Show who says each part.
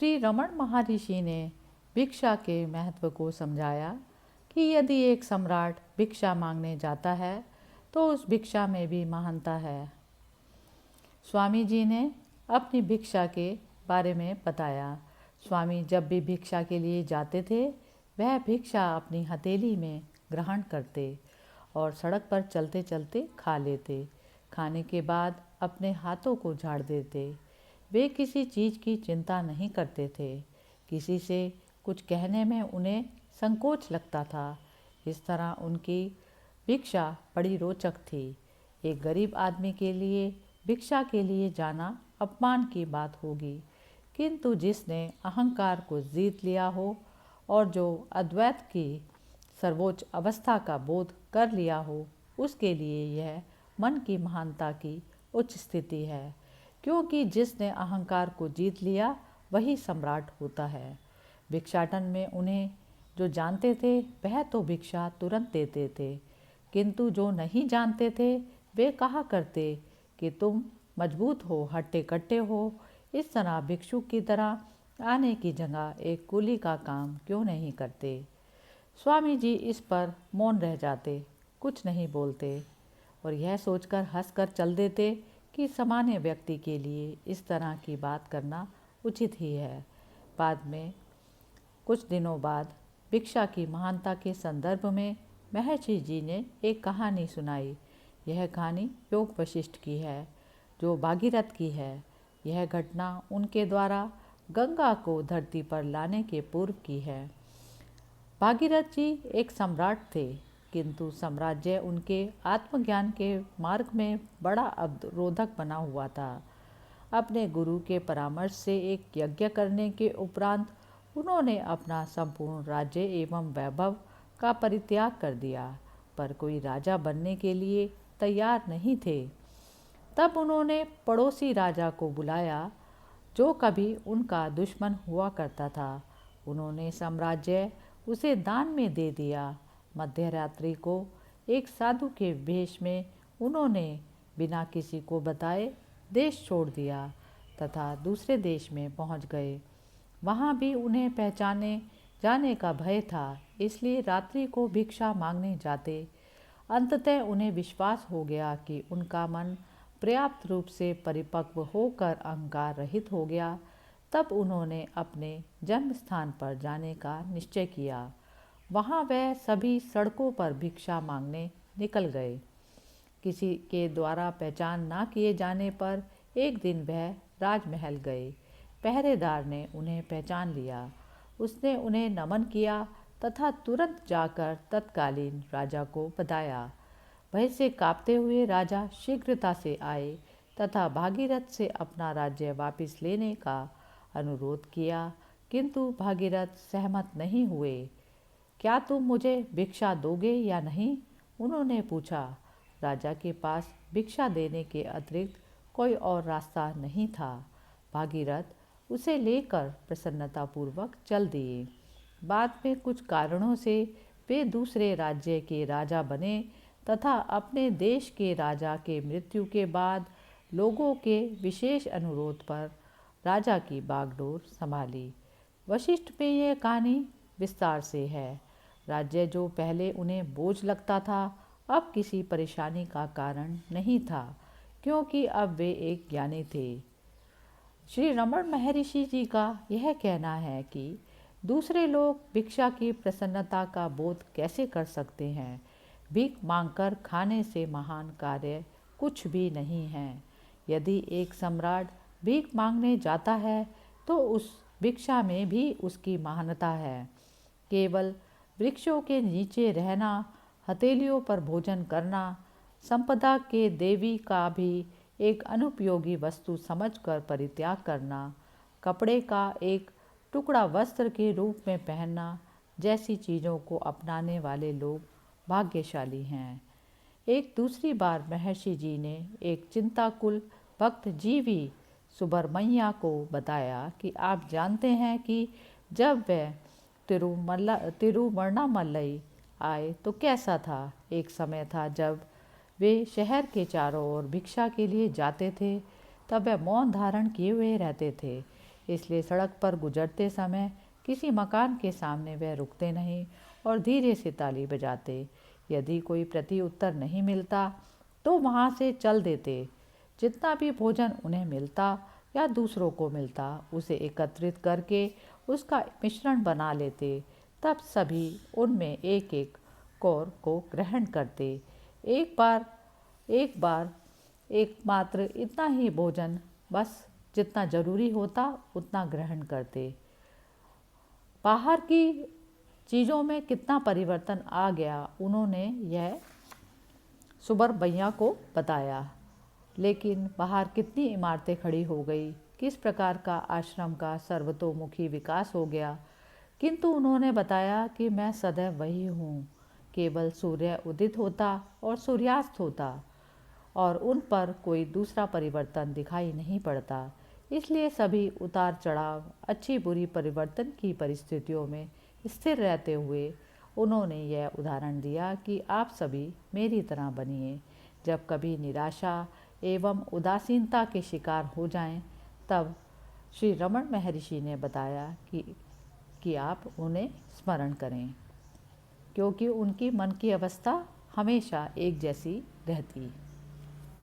Speaker 1: श्री रमण महर्षि ने भिक्षा के महत्व को समझाया कि यदि एक सम्राट भिक्षा मांगने जाता है तो उस भिक्षा में भी महानता है। स्वामी जी ने अपनी भिक्षा के बारे में बताया। स्वामी जब भी भिक्षा के लिए जाते थे वह भिक्षा अपनी हथेली में ग्रहण करते और सड़क पर चलते चलते खा लेते। खाने के बाद अपने हाथों को झाड़ देते। वे किसी चीज़ की चिंता नहीं करते थे। किसी से कुछ कहने में उन्हें संकोच लगता था। इस तरह उनकी भिक्षा बड़ी रोचक थी। एक गरीब आदमी के लिए भिक्षा के लिए जाना अपमान की बात होगी, किंतु जिसने अहंकार को जीत लिया हो और जो अद्वैत की सर्वोच्च अवस्था का बोध कर लिया हो, उसके लिए यह मन की महानता की उच्च स्थिति है, क्योंकि जिसने अहंकार को जीत लिया वही सम्राट होता है। भिक्षाटन में उन्हें जो जानते थे वह तो भिक्षा तुरंत देते थे, किंतु जो नहीं जानते थे वे कहा करते कि तुम मजबूत हो, हट्टे कट्टे हो, इस तरह भिक्षु की तरह आने की जगह एक कुली का काम क्यों नहीं करते। स्वामी जी इस पर मौन रह जाते, कुछ नहीं बोलते और यह सोचकर हंसकर चल देते कि सामान्य व्यक्ति के लिए इस तरह की बात करना उचित ही है। बाद में कुछ दिनों बाद भिक्षा की महानता के संदर्भ में महर्षि जी ने एक कहानी सुनाई। यह कहानी योग वशिष्ठ की है, जो भागीरथ की है। यह घटना उनके द्वारा गंगा को धरती पर लाने के पूर्व की है। भागीरथ जी एक सम्राट थे, किंतु साम्राज्य उनके आत्मज्ञान के मार्ग में बड़ा अवरोधक बना हुआ था। अपने गुरु के परामर्श से एक यज्ञ करने के उपरांत उन्होंने अपना संपूर्ण राज्य एवं वैभव का परित्याग कर दिया, पर कोई राजा बनने के लिए तैयार नहीं थे। तब उन्होंने पड़ोसी राजा को बुलाया, जो कभी उनका दुश्मन हुआ करता था। उन्होंने साम्राज्य उसे दान में दे दिया। मध्य रात्रि को एक साधु के वेश में उन्होंने बिना किसी को बताए देश छोड़ दिया तथा दूसरे देश में पहुंच गए। वहां भी उन्हें पहचाने जाने का भय था, इसलिए रात्रि को भिक्षा मांगने जाते। अंततः उन्हें विश्वास हो गया कि उनका मन पर्याप्त रूप से परिपक्व होकर अहंकार रहित हो गया। तब उन्होंने अपने जन्म स्थान पर जाने का निश्चय किया। वहाँ वह सभी सड़कों पर भिक्षा मांगने निकल गए। किसी के द्वारा पहचान न किए जाने पर एक दिन वह राजमहल गए। पहरेदार ने उन्हें पहचान लिया। उसने उन्हें नमन किया तथा तुरंत जाकर तत्कालीन राजा को बताया। भय से कांपते हुए राजा शीघ्रता से आए तथा भागीरथ से अपना राज्य वापस लेने का अनुरोध किया, किंतु भागीरथ सहमत नहीं हुए। क्या तुम मुझे भिक्षा दोगे या नहीं? उन्होंने पूछा। राजा के पास भिक्षा देने के अतिरिक्त कोई और रास्ता नहीं था। भागीरथ उसे लेकर प्रसन्नतापूर्वक चल दिए। बाद में कुछ कारणों से वे दूसरे राज्य के राजा बने तथा अपने देश के राजा के मृत्यु के बाद लोगों के विशेष अनुरोध पर राजा की बागडोर संभाली। वशिष्ठ में यह कहानी विस्तार से है। राज्य जो पहले उन्हें बोझ लगता था, अब किसी परेशानी का कारण नहीं था, क्योंकि अब वे एक ज्ञानी थे। श्री रमण महर्षि जी का यह कहना है कि दूसरे लोग भिक्षा की प्रसन्नता का बोध कैसे कर सकते हैं। भीख मांगकर खाने से महान कार्य कुछ भी नहीं है। यदि एक सम्राट भीख मांगने जाता है तो उस भिक्षा में भी उसकी महानता है। केवल वृक्षों के नीचे रहना, हथेलियों पर भोजन करना, संपदा के देवी का भी एक अनुपयोगी वस्तु समझकर परित्याग करना, कपड़े का एक टुकड़ा वस्त्र के रूप में पहनना जैसी चीज़ों को अपनाने वाले लोग भाग्यशाली हैं। एक दूसरी बार महर्षि जी ने एक चिंताकुल भक्त जीवी सुब्रमण्या को बताया कि आप जानते हैं कि जब वह तिरुवण्णामलई आए तो कैसा था। एक समय था जब वे शहर के चारों ओर भिक्षा के लिए जाते थे, तब वह मौन धारण किए हुए रहते थे। इसलिए सड़क पर गुजरते समय किसी मकान के सामने वह रुकते नहीं और धीरे से ताली बजाते। यदि कोई प्रति उत्तर नहीं मिलता तो वहाँ से चल देते। जितना भी भोजन उन्हें मिलता या दूसरों को मिलता उसे एकत्रित करके उसका मिश्रण बना लेते। तब सभी उनमें एक एक कौर को ग्रहण करते। एक बार एकमात्र इतना ही भोजन, बस जितना जरूरी होता उतना ग्रहण करते। बाहर की चीज़ों में कितना परिवर्तन आ गया उन्होंने यह सुबरबैया को बताया। लेकिन बाहर कितनी इमारतें खड़ी हो गई, किस प्रकार का आश्रम का सर्वतोमुखी विकास हो गया। किंतु उन्होंने बताया कि मैं सदैव वही हूँ, केवल सूर्य उदित होता और सूर्यास्त होता और उन पर कोई दूसरा परिवर्तन दिखाई नहीं पड़ता। इसलिए सभी उतार चढ़ाव, अच्छी बुरी परिवर्तन की परिस्थितियों में स्थिर रहते हुए उन्होंने यह उदाहरण दिया कि आप सभी मेरी तरह बनिए। जब कभी निराशा एवं उदासीनता के शिकार हो जाएं, तब श्री रमण महर्षि ने बताया कि आप उन्हें स्मरण करें, क्योंकि उनकी मन की अवस्था हमेशा एक जैसी रहती।